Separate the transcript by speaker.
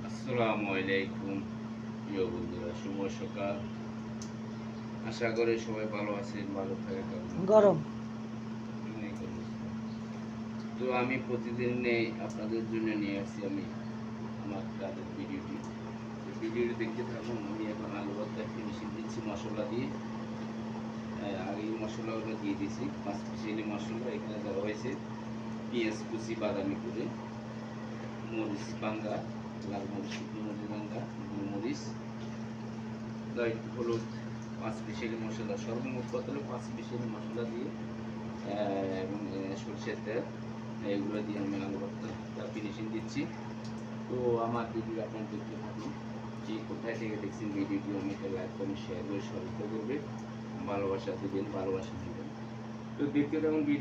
Speaker 1: আসসালামু আলাইকুম প্রিয় বন্ধুরা, শুভ সকাল। আশা করি সবাই ভালো আছেন, ভালো থাকা
Speaker 2: গরম।
Speaker 1: তো আমি প্রতিদিন আপনাদের জন্য নিয়ে আসছি আমি আমার কাজের ভিডিওটি দেখতে থাকুন। আমি এখন আলু ভর্তা ফিনিশিং দিচ্ছি মশলা দিয়ে। আগে মশলাগুলো দিয়ে দিয়েছি, 5 পিসেলি মশলা এখানে দেওয়া হয়েছে। পেঁয়াজ কুচি বাদামি করে, মরিচ বাঙ্গা, লাল মরিচ, শুকনো মরিচ বাঙ্গা, মরিচ, হলুদ, 5 পিসেলি মশলা, সর্বমোট কত হলো 5 পিসেলি মশলা দিয়ে এবং সরষের তেল, এগুলো দিয়ে আমি আলু ভর্তা ফিনিশিং দিচ্ছি। তো আমার ভিডিও আপনার দেখতে থাকুন। যে কোথায় থেকে দেখছেন ভিডিওটি আমাকে লাইক কমেন্ট শেয়ার করে সহযোগিতা করবে, ভালোবাসা দেবেন, ভালোবাসা দেবেন। তো দেখতে থাকুন ভিডিও।